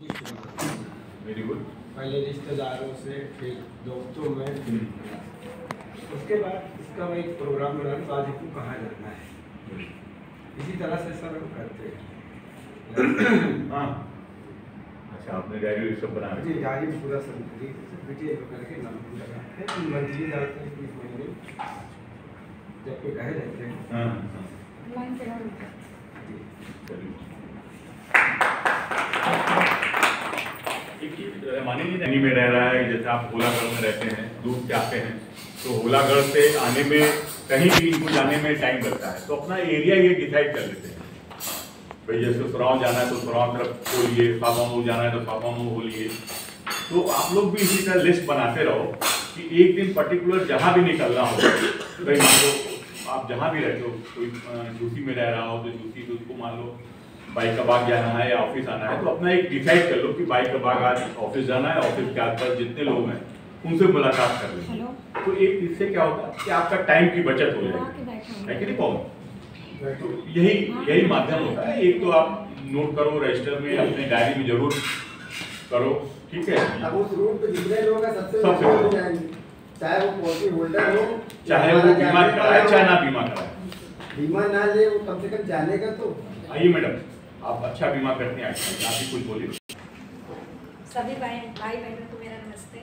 शुरुआत की। Very good. पहले रिश्तेदारों से, फिर दोस्तों में, उसके बाद इसका मैं एक प्रोग्राम बना तो आज आपको कहाँ जाना है, इसी तरह से सब हम करते हैं। हाँ, अच्छा, आपने डायरी सब बना जी, डायरी पूरा सब डिटेल करके नाम लगा है, मंथली जाते हैं, 30 महीने जब कोई कहे रहते हैं। हाँ, मानी में रह रहा है, जैसे आप होलागढ़ में रहते हैं, दूर से आते हैं, तो होलागढ़ से आने में कहीं भी इनको जाने में टाइम लगता है, तो अपना एरिया ये डिसाइड कर लेते हैं भाई, जैसे सुराव जाना है तो सुराव तरफ बोलिए, फाफामऊ जाना है तो फाफामऊ बोलिए। तो आप लोग भी इसी तरह लिस्ट बनाते रहो कि एक दिन पर्टिकुलर जहाँ भी निकलना हो, भाई मान लो आप जहाँ भी रहते हो, कोई झूसी में रह रहा हो तो झूसी, तो उसको मान लो बाइक का बाग जाना है या ऑफिस आना है, तो अपना एक डिसाइड कर लो कि बाइक का बाग आज ऑफिस जाना है, ऑफिस के आसपास जितने लोग हैं उनसे मुलाकात कर लो। तो एक इससे क्या होता है कि आपका टाइम की बचत हो जाएगी, है कि नहीं पवन? तो यही माध्यम होता है। एक तो आप नोट करो, रजिस्टर में अपने डायरी में जरूर करो, ठीक है। अब उस रूट पे जितने लोग हैं सबसे हो जाएंगे, चाहे वो पॉलिसी होल्डर हो, चाहे वो बीमा कराए चाहे ना बीमा कराए, बीमा ना ले, वो कम से कम जाने का तो। आइए मैडम, आप अच्छा बीमा करते हैं, आप ही कुछ बोलिए। सभी भाई बहनों को मेरा नमस्ते।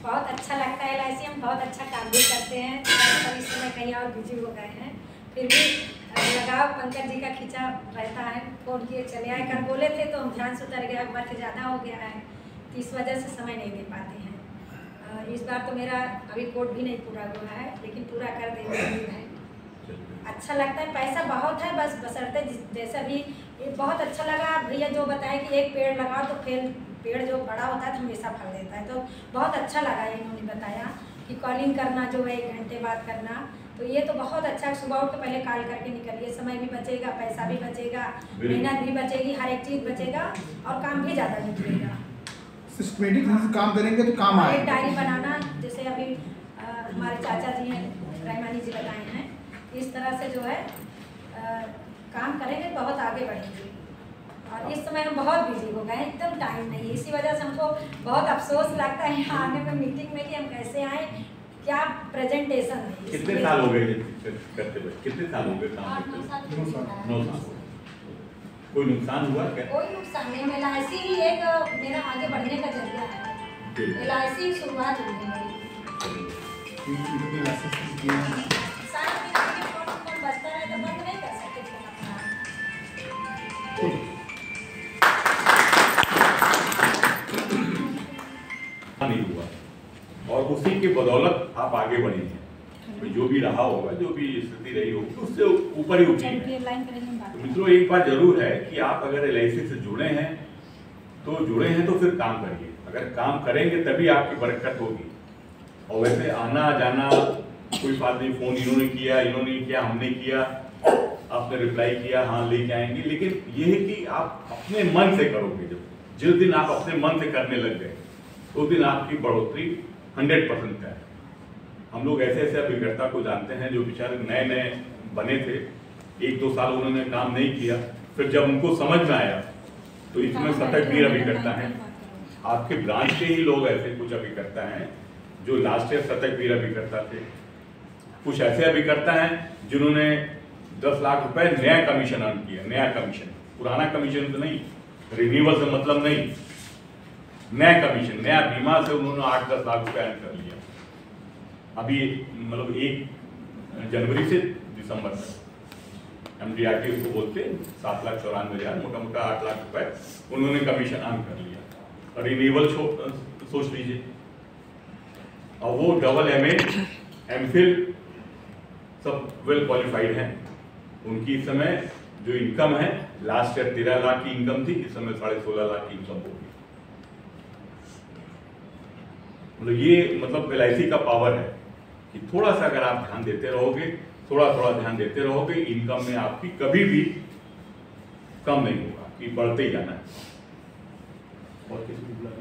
बहुत अच्छा लगता है, LIC हम बहुत अच्छा काम भी करते हैं। सब इस समय कहीं और बिजी हो गए हैं, फिर भी लगाव पंकज जी का खींचा रहता है। फोन किए चले आए, कल बोले थे तो हम ध्यान से उतर गया, वर्क ज़्यादा हो गया है तो इस वजह से समय नहीं दे पाते हैं। इस बार तो मेरा अभी कोड भी नहीं पूरा हुआ है, लेकिन पूरा कर देंगे उम्मीद है। अच्छा लगता है, पैसा बहुत है, बस बशर्ते जैसा भी बहुत अच्छा लगा भैया जो बताए कि एक पेड़ लगाओ तो फिर पेड़ जो बड़ा होता है तो हमेशा फल देता है, तो बहुत अच्छा लगा इन्होंने बताया कि कॉलिंग करना जो है 1 घंटे बाद करना, तो ये तो बहुत अच्छा। सुबह उठ के पहले कॉल करके निकलिए, समय भी बचेगा, पैसा भी बचेगा, मेहनत भी बचेगी, हर एक चीज़ बचेगा और काम भी ज़्यादा निकलेगा। सिस्टमेटिक काम करेंगे तो काम आएगा। एक डायरी बनाना, जैसे अभी हमारे चाचा जी हैं, रहमानी जी बताए हैं, इस तरह से जो है काम करेंगे बहुत आगे बढ़ेंगे। और इस समय हम बहुत बिजी हो गए हैं, एकदम टाइम नहीं है, इसी वजह से हमको बहुत अफसोस लगता है यहाँ आने में मीटिंग में कि हम कैसे आए, क्या प्रेजेंटेशन है। कितने साल हो गए करते हुए? कितने साल हो गए काम करते हुए? 9 साल। कोई नुकसान हुआ क्या? कोई नुकसान नहीं, LIC ही एक मेरा आगे बढ़ने का जरिया है। LIC की शुरुआत हुई है बचता रहे तो बंद नहीं कर सकते। नहीं हुआ और उसी के बदौलत आप आगे बढ़े हैं। तो जो भी रहा होगा, जो भी स्थिति रही होगी, उससे ऊपर ही उठी है। तो मित्रों, एक बात जरूर है कि आप अगर LIC से जुड़े हैं तो फिर काम करिए। अगर काम करेंगे तभी आपकी बरकत होगी। और वैसे आना जाना कोई बात नहीं, फोन इन्होंने किया, हमने किया, आपने रिप्लाई किया, हाँ लेके आएंगे, लेकिन ये है कि आप अपने मन से करोगे। जिस दिन आप अपने मन से करने लग गए उस दिन आपकी बढ़ोतरी 100% है। हम लोग ऐसे अभिकर्ता को जानते हैं जो बेचारे नए बने थे, 1-2 साल उन्होंने काम नहीं किया, फिर जब उनको समझ में आया तो इसमें शतक वीर अभिकर्ता हैं। आपके ब्रांच के ही लोग ऐसे कुछ अभिकर्ता हैं जो लास्ट ईयर शतक वीर अभिकर्ता थे। कुछ ऐसे अभिकर्ता हैं जिन्होंने 10 लाख रुपए नया कमीशन अर्न किया। नया कमीशन, पुराना कमीशन तो नहीं, रिन्यूअल से मतलब नहीं, नया कमीशन, नया बीमा से उन्होंने 8-10 लाख रुपए अर्न कर लिया। अभी मतलब 1 जनवरी से दिसंबर तक MDRT उसको बोलते 7,94,000, मोटा 8 लाख रुपए उन्होंने कमीशन अर्न कर लिया। और रिन्यूअल सोच लीजिए, और वो MA MPhil सब वेल क्वालिफाइड हैं। उनकी इस समय जो इनकम है, लास्ट ईयर 13 लाख की इनकम थी, इस समय 16.5 लाख की इनकम होगी। मतलब ये LIC का पावर है कि थोड़ा सा अगर आप ध्यान देते रहोगे, थोड़ा ध्यान देते रहोगे, इनकम में आपकी कभी भी कम नहीं होगा, कि बढ़ते ही जाना है। और किसी को बुला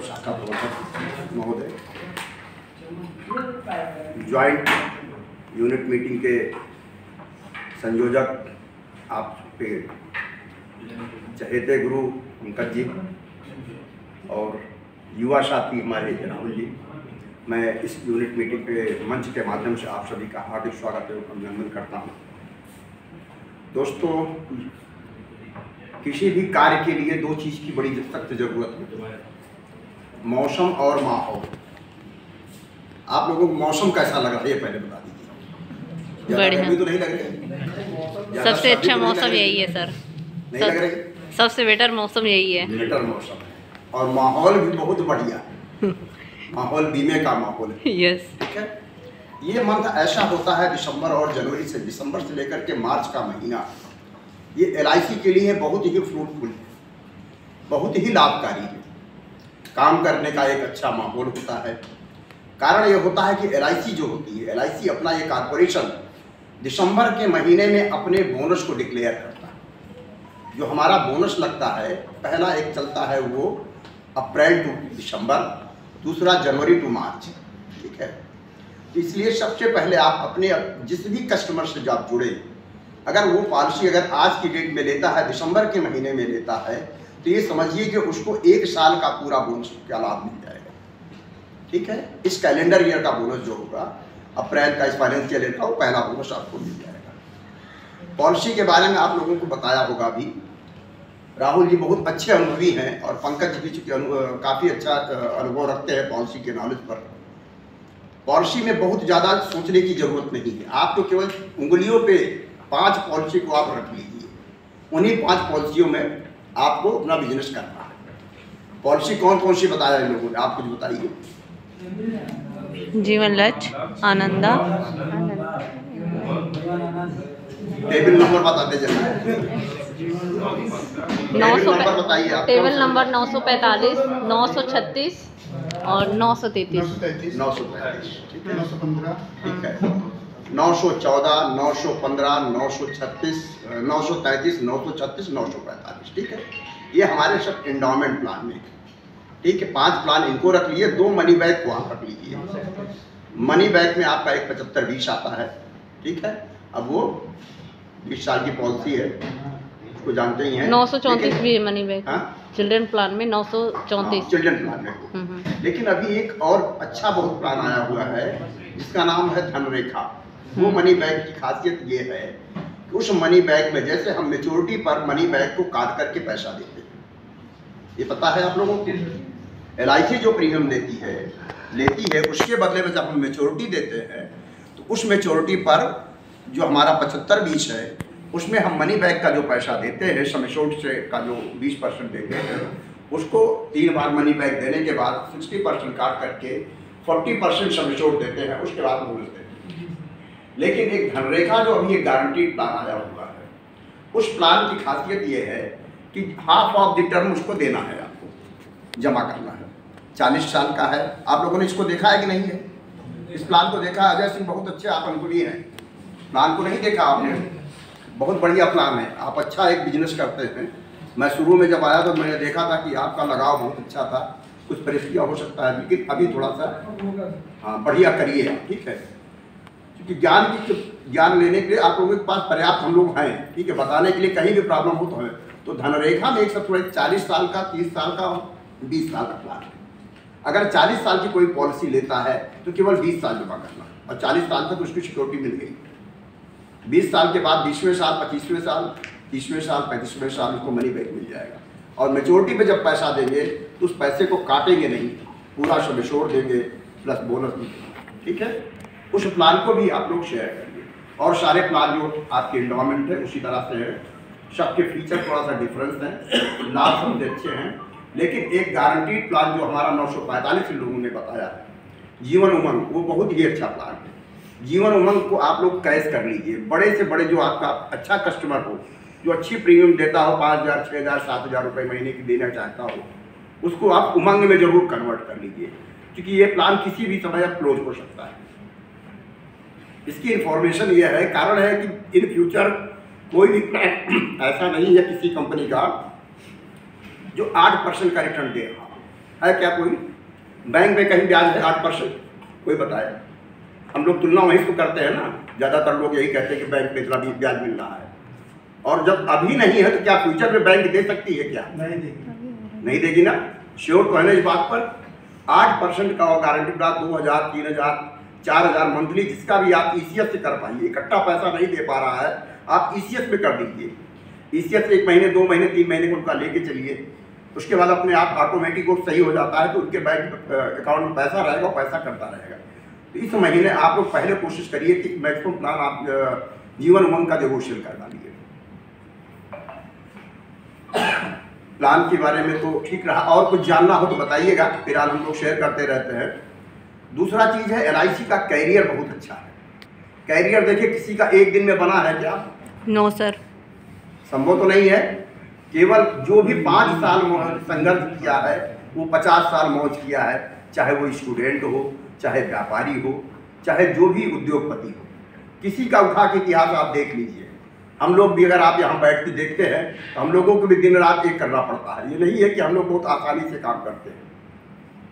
शाखा प्रबंधक महोदय, ज्वाइंट यूनिट मीटिंग के संयोजक, आप पे चहेते गुरु पंकज जी और युवा साथी हमारे राहुल जी, मैं इस यूनिट मीटिंग के मंच के माध्यम से आप सभी का हार्दिक स्वागत एवं अभिनंदन करता हूँ। दोस्तों, किसी भी कार्य के लिए दो चीज़ की बड़ी सख्त जरूरत है, मौसम और माहौल। आप लोगों को मौसम कैसा लग रहा है ये पहले बता दीजिए। बढ़िया, गर्मी तो नहीं लग रही? सबसे अच्छा मौसम यही है सर, नहीं लग रही? सबसे बेटर मौसम यही है। बेटर मौसम है और माहौल भी बहुत बढ़िया है। माहौल बीमे का माहौल है। यस, ठीक है। ये मंथ ऐसा होता है दिसंबर और जनवरी से, दिसंबर से लेकर के मार्च का महीना, ये LIC के लिए बहुत ही फ्रूटफुल है, बहुत ही लाभकारी है। काम करने का एक अच्छा माहौल होता है। कारण ये होता है कि LIC जो होती है, LIC अपना ये कॉर्पोरेशन दिसंबर के महीने में अपने बोनस को डिक्लेयर करता है। जो हमारा बोनस लगता है, पहला एक चलता है वो अप्रैल टू दिसंबर, दूसरा जनवरी टू मार्च। ठीक है। इसलिए सबसे पहले आप अपने जिस भी कस्टमर से जब जुड़े, अगर वो पॉलिसी अगर आज की डेट में लेता है, दिसंबर के महीने में लेता है, तो ये समझिए कि उसको 1 साल का पूरा बोनस का लाभ मिल जाएगा। ठीक है। इस कैलेंडर ईयर का बोनस जो होगा, अप्रैल का, इस फाइनेंशियल ईयर का, वो पहला बोनस आपको मिल जाएगा। पॉलिसी के बारे में आप लोगों को बताया होगा भी, राहुल जी बहुत अच्छे अनुभवी हैं और पंकज जी भी काफ़ी अच्छा अनुभव रखते हैं पॉलिसी के नॉलेज पर। पॉलिसी में बहुत ज़्यादा सोचने की ज़रूरत नहीं है। आपको केवल उंगलियों पे 5 पॉलिसी को आप रख लीजिए, उन्हीं 5 पॉलिसियों में आपको अपना बिजनेस करना है। पॉलिसी कौन कौन सी बताया इन लोगों ने, आप कुछ बताइए। जीवन लक्ष्य, आनंदा, टेबल नंबर बताते चलिए। टेबल नंबर 945, 936 और 933। 935। ठीक है। 915। ठीक है। 914, 915, 936, 933, 936, 945। ठीक है। ये हमारे सब एंडोमेंट प्लान में। ठीक है। 5 प्लान इनको रख लिए, 2 मनी बैग को आप रख लीजिए। मनी बैग में आपका एक 75-20 आता है। ठीक है। अब वो 20 साल की पॉलिसी है, उसको जानते ही हैं। 934 भी है मनी बैग। हाँ? चिल्ड्रन प्लान में 934। चिल्ड्रन प्लान में। लेकिन अभी एक और अच्छा बहुत प्लान आया हुआ है जिसका नाम है धनरेखा। वो मनी बैग की खासियत ये है कि उस मनी बैग में जैसे हम मेच्योरिटी पर मनी बैग को काट करके पैसा देते हैं, ये पता है आप लोगों को। LIC जो प्रीमियम लेती है उसके बदले में जब हम मेच्योरिटी देते हैं तो उस मेच्योरिटी पर जो हमारा 75-20 है, उसमें हम मनी बैग का जो पैसा देते हैं, सम एश्योर्ड से का जो 20% देते हैं, उसको 3 बार मनी बैग देने के बाद 60% काट करके 40% सम एश्योर्ड देते हैं, उसके बाद बोनस देते हैं। लेकिन एक धनरेखा जो अभी एक गारंटीड प्लान आया हुआ है, उस प्लान की खासियत ये है कि हाफ ऑफ द टर्म उसको देना है, आपको जमा करना है। 40 साल का है। आप लोगों ने इसको देखा है कि नहीं है? इस प्लान को देखा? अजय सिंह बहुत अच्छे आप अनुभवी हैं, प्लान को नहीं देखा आपने? बहुत बढ़िया प्लान है। आप अच्छा एक बिजनेस करते हैं। मैं शुरू में जब आया तो मैंने देखा था कि आपका लगाव बहुत अच्छा था। कुछ परिस्थितियाँ हो सकता है, लेकिन अभी थोड़ा सा बढ़िया करिए आप। ठीक है। क्योंकि ज्ञान लेने के लिए आप लोगों के पास पर्याप्त हम लोग हैं। ठीक है। बताने के लिए कहीं भी प्रॉब्लम हो तो है। तो धनरेखा में एक सब थोड़ा 40 साल का, 30 साल का, 20 साल का प्लान है। अगर 40 साल की कोई पॉलिसी लेता है तो केवल 20 साल जमा करना, और 40 साल तक उसकी सिक्योरिटी मिल गई। 20 साल के बाद 20वें साल, 25वें साल, 30वें साल, 35वें साल उसको मनी बैक मिल जाएगा। और मेच्योरिटी पे जब पैसा देंगे तो उस पैसे को काटेंगे नहीं, पूरा सब छोड़ देंगे प्लस बोनस भी। ठीक है। उस प्लान को भी आप लोग शेयर करिए। और सारे प्लान जो आपके एंडोमेंट है उसी तरह से है। सबके फीचर थोड़ा सा डिफरेंस है, लाभ सबसे अच्छे हैं। लेकिन एक गारंटीड प्लान जो हमारा 945 लोगों ने बताया है, जीवन उमंग, वो बहुत ही अच्छा प्लान है। जीवन उमंग को आप लोग कैश कर लीजिए। बड़े से बड़े जो आपका अच्छा कस्टमर हो, जो अच्छी प्रीमियम देता हो, 5,000, 6,000, 7,000 रुपये महीने की देना चाहता हो, उसको आप उमंग में जरूर कन्वर्ट कर लीजिए, क्योंकि ये प्लान किसी भी समय क्लोज हो सकता है। इसकी इंफॉर्मेशन ये है, कारण है कि इन फ्यूचर कोई भी प्लान ऐसा नहीं है किसी कंपनी का जो 8% का रिटर्न दे रहा है। क्या कोई बैंक में कहीं ब्याज है 8%? कोई बताए? हम लोग तुलना वहीं तो करते हैं ना। ज़्यादातर लोग यही कहते हैं कि बैंक में इतना भी ब्याज मिल रहा है। और जब अभी नहीं है तो क्या फ्यूचर में बैंक दे सकती है क्या? नहीं देगी ना। श्योर तो है ना इस बात पर। 8% का गारंटी प्लान 2000, 3000, 4000 मंथली, जिसका भी आप ईसीएस से कर पाइए। इकट्ठा पैसा नहीं दे पा रहा है, आप ईसीएस में कर दीजिए। ईसीएस 1 महीने, 2 महीने, 3 महीने को उनका लेके चलिए, उसके बाद अपने आप ऑटोमेटिक वो सही हो जाता है, तो उनके बैंक अकाउंट में पैसा रहेगा, पैसा करता रहेगा। तो इस महीने आप लोग पहले कोशिश करिए कि मैक्सिमम प्लान आप जीवन उमंग का जरूर शेयर कर डालिए। प्लान के बारे में तो ठीक रहा, और कुछ जानना हो तो बताइएगा, फिलहाल हम लोग शेयर करते रहते हैं। दूसरा चीज़ है LIC का कैरियर बहुत अच्छा है। कैरियर देखिए किसी का एक दिन में बना है क्या? नो सर, संभव तो नहीं है। केवल जो भी 5 साल संघर्ष किया है वो 50 साल मौज किया है, चाहे वो स्टूडेंट हो, चाहे व्यापारी हो, चाहे जो भी उद्योगपति हो। किसी का उठा के इतिहास आप देख लीजिए। हम लोग भी अगर आप यहाँ बैठ के देखते हैं तो हम लोगों को भी दिन रात एक करना पड़ता है। ये नहीं है कि हम लोग बहुत आसानी से काम करते हैं,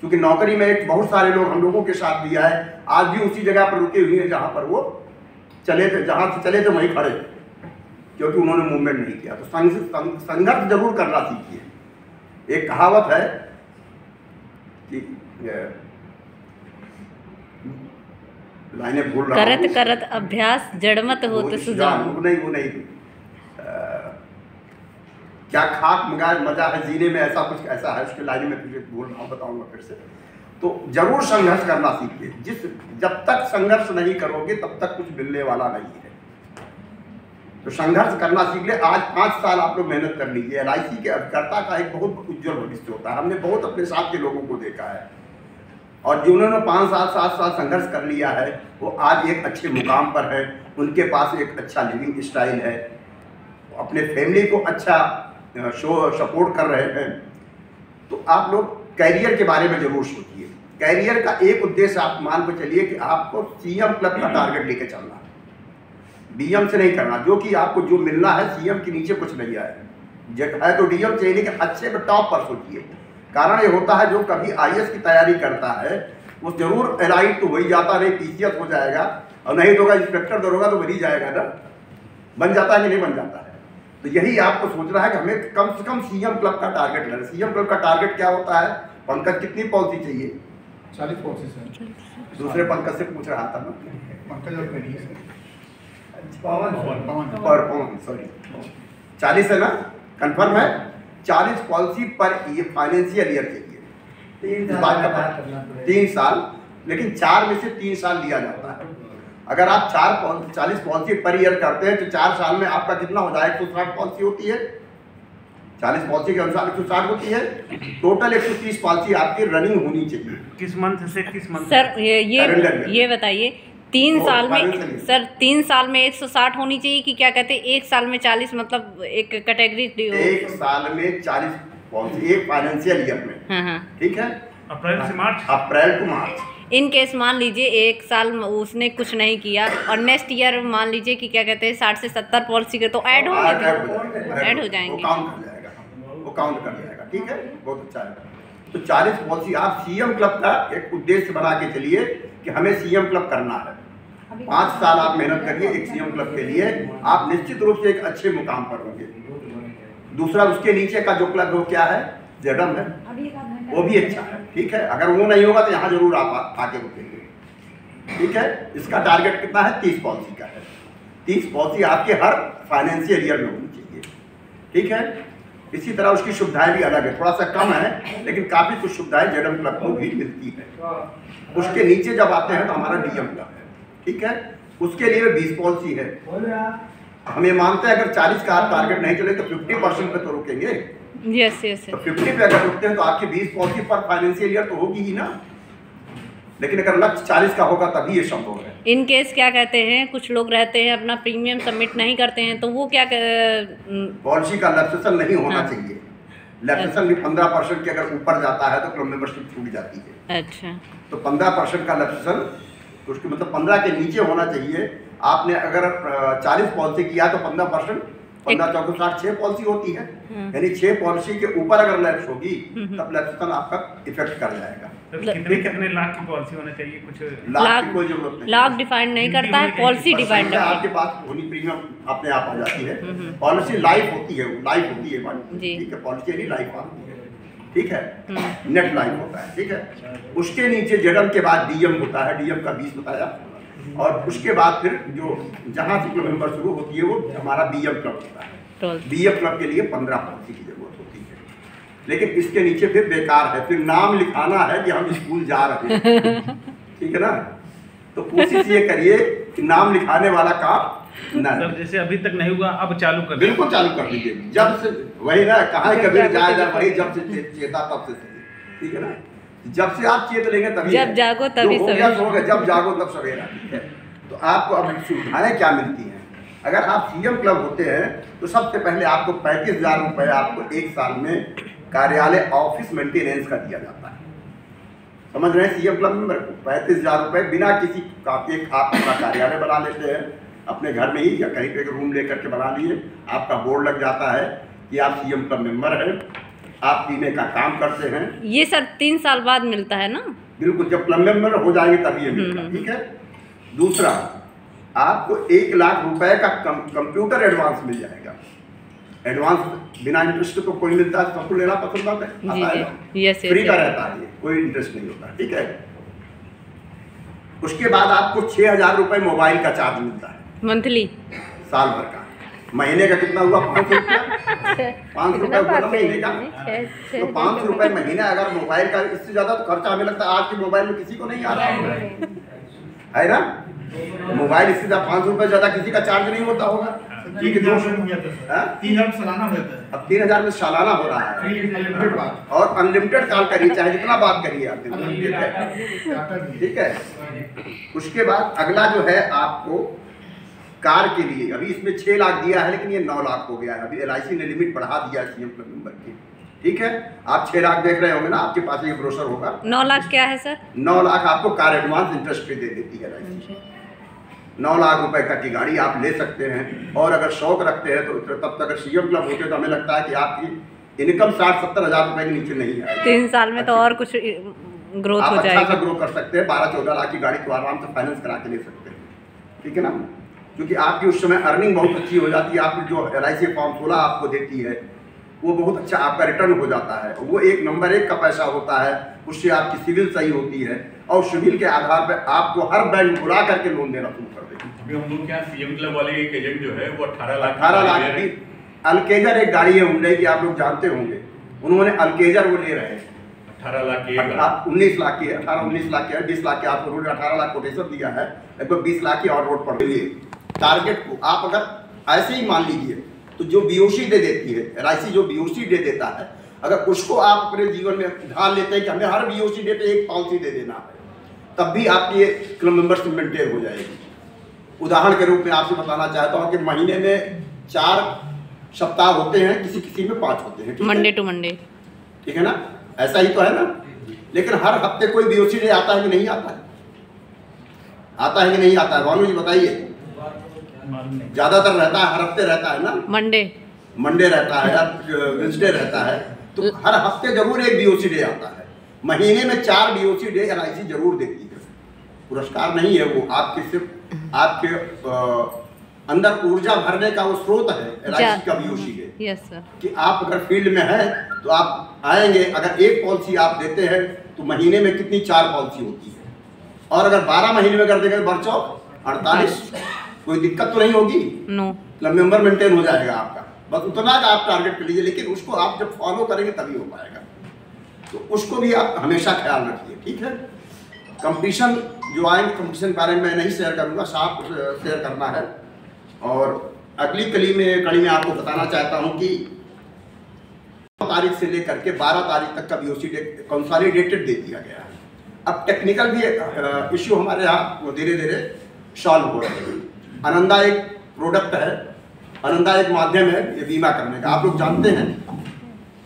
क्योंकि नौकरी में एक बहुत सारे लोग हम लोगों के साथ दिया है, आज भी उसी जगह पर रुके हुए हैं जहाँ पर वो चले थे, जहाँ से चले थे वहीं खड़े, क्योंकि उन्होंने मूवमेंट नहीं किया। तो संघर्ष जरूर करना सीखिए। एक कहावत है कि लाइनें भूल रहा हूं। करत करत अभ्यास जड़मत होत सुजान। वो नहीं क्या खाक मगाज मजा है जीने में, ऐसा कुछ ऐसा है, उसके लाइन में फिर बोल रहा हूँ, बताऊंगा फिर से। तो जरूर संघर्ष करना सीखिए। जब तक संघर्ष नहीं करोगे तब तक कुछ मिलने वाला नहीं है। तो संघर्ष करना सीख ले। आज 5 साल आप लोग मेहनत कर लीजिए। LIC के अभिकर्ता का एक बहुत उज्जवल भविष्य होता है। हमने बहुत अपने साथ के लोगों को देखा है, और जिन्होंने 5 साल 7 साल संघर्ष कर लिया है वो आज एक अच्छे मुकाम पर है। उनके पास एक अच्छा लिविंग स्टाइल है, अपने फैमिली को अच्छा सपोर्ट कर रहे हैं। तो आप लोग कैरियर के बारे में जरूर सोचिए। कैरियर का एक उद्देश्य आप मान कर चलिए कि आपको CM क्लब का टारगेट लेके चलना है, DM से नहीं करना। जो कि आपको जो मिलना है CM के नीचे कुछ नहीं है तो DM चाहिए, लेकिन अच्छे पर टॉप पर सोचिए। कारण ये होता है जो कभी IAS की तैयारी करता है वो जरूर एलाइट तो वही जाता, नहीं PCS हो जाएगा, और नहीं तो इंस्पेक्टर दरोगा तो बन ही जाएगा ना। बन जाता है कि नहीं बन जाता है? तो यही आपको सोचना है कि हमें कम से कम CM क्लब का टारगेट लेना। CM क्लब का टारगेट क्या होता है? पंकज कितनी पॉलिसी चाहिए? 40 पॉलिसी सर। दूसरे पंकज से पूछ रहा था ना, पंकज और पेनी से। पवन सॉरी 40 है ना, कंफर्म है? 40 पॉलिसी पर ये फाइनेंशियल ईयर चाहिए। 3 साल, लेकिन 4 में से 3 साल लिया जाता है। अगर आप 40 पॉलिसी पर ईयर करते हैं तो 4 साल में आपका कितना हो जाए? 160 पॉलिसी होती है। 40 पॉलिसी के अनुसार 160 होती है। टोटल 130 पॉलिसी आपकी रनिंग होनी चाहिए। किस मंथ से किस मंथ? सर ये बताइए 3 साल में सर 3 साल में 160 होनी चाहिए कि क्या कहते हैं 1 साल में 40, मतलब एक कैटेगरी 1 साल में 40 पॉलिसी एक फाइनेंशियल ईयर में। हाँ। ठीक है, अप्रैल से मार्च। अप्रैल टू मार्च। इन केस मान लीजिए 1 साल उसने कुछ नहीं किया और नेक्स्ट ईयर मान लीजिए कि क्या कहते हैं 60 से 70 पॉलिसी के तो ऐड हो जाएंगे। वो काउंट कर जाएगा। ठीक है, बहुत अच्छा है। तो 40 पॉलिसी आप CM क्लब का एक उद्देश्य बना के चलिए कि हमें CM क्लब करना है। 5 साल आप मेहनत करिए एक CM क्लब के लिए, आप निश्चित रूप से एक अच्छे मुकाम पर होंगे। दूसरा उसके नीचे का जो क्लब वो क्या है? ZM है, वो भी अच्छा है। ठीक है, अगर वो नहीं होगा तो यहाँ जरूर आप आके रुकेंगे। ठीक है, इसका टारगेट कितना है? 30 पॉलिसी का है। 30 पॉलिसी आपके हर फाइनेंशियल ईयर में होनी चाहिए। ठीक है, इसी तरह उसकी सुविधाएं भी अलग है, थोड़ा सा कम है, लेकिन काफ़ी कुछ सुविधाएं ZM क्लब को भी मिलती है। उसके नीचे जब आते हैं तो हमारा DM क्लब है। ठीक है, उसके लिए 20 पॉलिसी है। हम ये मानते हैं अगर 40 का टारगेट नहीं चले तो 50% पे तो रुकेंगे। यस। तो 50 पे अगर रुकते हैं तो आपकी 20 पॉलिसी पर फाइनेंशियल ईयर तो होगी ही ना। लेकिन अगर लक्ष्य 40 का होगा तभी ये संभव है। इन केस क्या कहते हैं कुछ लोग रहते हैं अपना प्रीमियम सबमिट नहीं करते हैं तो वो क्या पॉलिसी का लैप्सेशन नहीं होना चाहिए। लैप्सेशन भी 15% के अगर ऊपर जाता है तो क्लब मेंबरशिप छूट जाती है। अच्छा, तो 15% का लैप्सेशन, तो उसके मतलब 15 के नीचे होना चाहिए। आपने अगर 40 पॉलिसी किया तो 15%, 15 चौको 60 6 पॉलिसी होती है, यानी 6 पॉलिसी के ऊपर अगर लैप्स होगी तब लैप्सेशन आपका इफेक्ट कर जाएगा। कितने लाख की पॉलिसी होना चाहिए? कुछ लाख की कोई जरूरत नहीं। लाख डिफाइंड नहीं करता है, पॉलिसी डिफाइंड आपके पास होनी प्रीमियम अपने आप आ जाती है। पॉलिसी लाइफ होती है, लाइफ होती है हमारी, ठीक है, पॉलिसी नहीं लाइफ आती है, ठीक है, नेट लाइफ होता है, ठीक है। उसके नीचे जेडम के बाद डीएम होता है, डीएम का 20 बताया, और उसके बाद फिर जो जहाँ से क्लब मेंबर शुरू होती है वो हमारा बीएम क्लब होता है। बीएम क्लब के लिए 15 पॉलिसी की जरूरत होती है, लेकिन इसके नीचे फिर बेकार है, फिर नाम लिखाना है कि हम स्कूल जा रहे हैं, ठीक है ना। तो कोशिश ये करिए कि नाम लिखाने वाला काम ना, जैसे अभी तक नहीं हुआ, अब चालू कर, बिल्कुल चालू कर दीजिए। जब से वही ना कहा कबीर जाएगा वही जब से चेता तब से सही, ठीक है ना। जब से आप चेत लेंगे तभी, जब जागो तभी सवेरा, जब जागो तब सवेरा, ठीक है। तो आपको अब सुविधाएं क्या मिलती हैं? अगर आप सीएम क्लब होते हैं तो सबसे पहले आपको 35,000 रुपये आपको एक साल में कार्यालय ऑफिस मेंटेनेंस का दिया जाता है, समझ रहे हैं। सीएम क्लब मेंबर को 35,000 रुपये बिना किसी का, एक आप अपना कार्यालय बना लेते हैं अपने घर में ही या कहीं पे रूम लेकर के बना लिए, आपका बोर्ड लग जाता है कि आप सीएम क्लब मेंबर हैं, आप पीने का काम करते हैं। ये सर 3 साल बाद मिलता है ना? बिल्कुल, जब क्लब मेंबर हो जाएंगे तभी ये मिलता, ठीक है। दूसरा, आपको 1 लाख रुपए का कंप्यूटर एडवांस मिल जाएगा। एडवांस बिना इंटरेस्ट तो कोई मिलता है, सबको लेना पसंद आता है, फ्री का रहता है, कोई इंटरेस्ट नहीं होता, ठीक है। उसके बाद आपको 6,000 रुपये मोबाइल का चार्ज मिलता है मंथली, साल भर का। महीने का कितना हुआ? 500 रुपया, 500 रुपये महीने का, तो 500 रुपये महीना। अगर मोबाइल का इससे ज्यादा तो खर्चा हमें लगता है आज के मोबाइल में किसी को नहीं आ रहा है ना। मोबाइल इससे 500 रुपये ज्यादा किसी का चार्ज नहीं होता होगा, ठीक है। 3,000 सालाना होता है, अब 3,000 में सालाना हो रहा है, और अनलिमिटेड कॉल करिए, चाहे जितना बात करिए आप, ठीक है। उसके बाद अगला जो है आपको कार के लिए, अभी इसमें 6 लाख दिया है लेकिन ये 9 लाख हो गया है, अभी LIC ने लिमिट बढ़ा दिया है सीएम क्लब मेंबर की, ठीक है। आप 6 लाख देख रहे होंगे ना, आपके पास ये ब्रोशर होगा। 9 लाख क्या है सर? 9 लाख आपको कार एडवांस इंटरेस्ट पे दे देती है LIC। 9 लाख रुपए तक की गाड़ी आप ले सकते हैं, और अगर शौक रखते हैं तो तब तक अगर सीएम क्लब होते तो हमें लगता है कि आपकी इनकम 60-70 हज़ार रुपए के नीचे नहीं है। 3 साल में तो और कुछ ग्रोथ हो जाएगी, अच्छा ग्रो कर सकते हैं। 12-14 लाख की गाड़ी को आराम से फाइनेंस करा के ले सकते हैं, ठीक है ना, क्योंकि आपकी उस समय अर्निंग बहुत अच्छी हो जाती है। आपकी जो LIC फॉर्म 16 आपको देती है वो बहुत अच्छा आपका रिटर्न हो जाता है, वो 1 नंबर 1 का पैसा होता है, उससे आपकी सिविल सही होती है, और सिविल के आधार पर आपको हर बैंक बुला करके लोन देना शुरू कर देगी। अभी हम लोग क्या सीएम क्लब वाले एक एजेंट जो है वो 18 लाख की अल्केजर एक गाड़ी है हुंडई की, आप लोग जानते होंगे, उन्होंने अल्केजर वो ले रहे हैं 18 लाख की, 19 लाख की है, 18-19 लाख की है, 20 लाख की आपको रोड 18 लाख कोटेशन दिया है, लगभग 20 लाख की और रोड पर लिए। टारगेट को आप अगर ऐसे ही मान लीजिए तो जो BOC दे देती है LIC, जो BOC दे देता है, अगर उसको आप अपने जीवन में ढाल लेते हैं कि हमें हर BOC डे पे एक पॉलिसी दे देना है, तब भी आपकी ये क्लब मेंबरशिप मेंटेन हो जाएगी। उदाहरण के रूप में आपसे बताना चाहता हूँ कि महीने में 4 सप्ताह होते हैं, किसी किसी में 5 होते हैं, मंडे टू मंडे, ठीक है ना, ऐसा ही तो है ना। लेकिन हर हफ्ते कोई BOC डे आता है कि नहीं आता है? आता है कि नहीं आता है? भानु जी बताइए। ज्यादातर रहता है, हर हफ्ते रहता है ना, मंडे रहता है, वेडनेसडे रहता है, तो हर हफ्ते जरूर एक BOC डे आता है। महीने में 4 BOC डे LIC जरूर देती है, पुरस्कार नहीं है वो, आपके सिर्फ आपके अंदर ऊर्जा भरने का वो स्रोत है LIC का BOC डे। यस सर, कि आप अगर फील्ड में हैं तो आप आएंगे, अगर एक पॉलिसी आप देते हैं तो महीने में कितनी 4 पॉलिसी होती है, और अगर 12 महीने में कर देंगे बरचौ 48, कोई दिक्कत तो नहीं होगी, नो, क्लब मेंबर मेंटेन हो जाएगा आपका। बस उतना का आप टारगेट कर लीजिए, लेकिन उसको आप जब फॉलो करेंगे तभी हो पाएगा, तो उसको भी आप हमेशा ख्याल रखिए, ठीक है। कंपटीशन जो आएंगे, कंपटीशन के बारे में मैं नहीं शेयर करूँगा, साफ शेयर करना है। और अगली कड़ी में आपको बताना चाहता हूँ कि तारीख से लेकर के 12 तारीख तक का BOC डे कंसोलिडेटेड दे दिया गया है। अब टेक्निकल भी इश्यू हमारे यहाँ धीरे धीरे सॉल्व हो रहे हैं। आनंदा एक प्रोडक्ट है, आनंदा एक माध्यम है ये बीमा करने का। आप लोग जानते हैं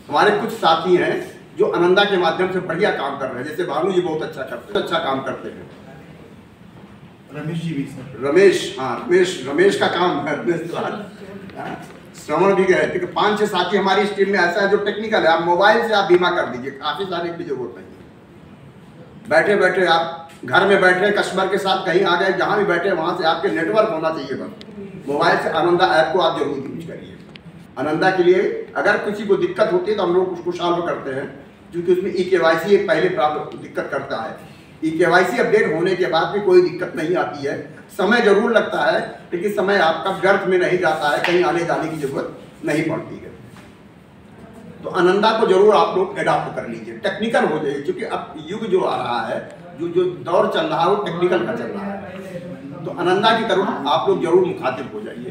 हमारे कुछ साथी हैं जो आनंदा के माध्यम से बढ़िया काम कर रहे हैं, जैसे भानु जी बहुत अच्छा काम करते हैं, रमेश जी भी सर, रमेश का काम है, श्रवण भी गए थे। 5-6 साथी हमारी इस टीम में ऐसा है जो टेक्निकल है, आप मोबाइल से आप बीमा कर दीजिए, काफी सारे की जरूरत नहीं है। बैठे बैठे आप घर में बैठे कस्टमर के साथ कहीं आ गए, जहाँ भी बैठे वहाँ से आपके नेटवर्क होना चाहिए। बस मोबाइल से आनंदा ऐप को आप जरूर यूज करिए। आनंदा के लिए अगर किसी को दिक्कत होती है तो हम लोग उसको सॉल्व करते हैं, क्योंकि उसमें EKYC एक पहले प्रॉब्लम दिक्कत करता है। EKYC अपडेट होने के बाद भी कोई दिक्कत नहीं आती है। समय जरूर लगता है, लेकिन समय आपका व्यर्थ में नहीं जाता है, कहीं आने जाने की जरूरत नहीं पड़ती है। तो आनंदा को जरूर आप लोग एडॉप्ट कर लीजिए, टेक्निकल हो जाइए, क्योंकि अब युग जो आ रहा है, जो दौर चल रहा है वो टेक्निकल का चल रहा है। तो आनंदा की तरफ आप लोग जरूर मुखातिब हो जाइए।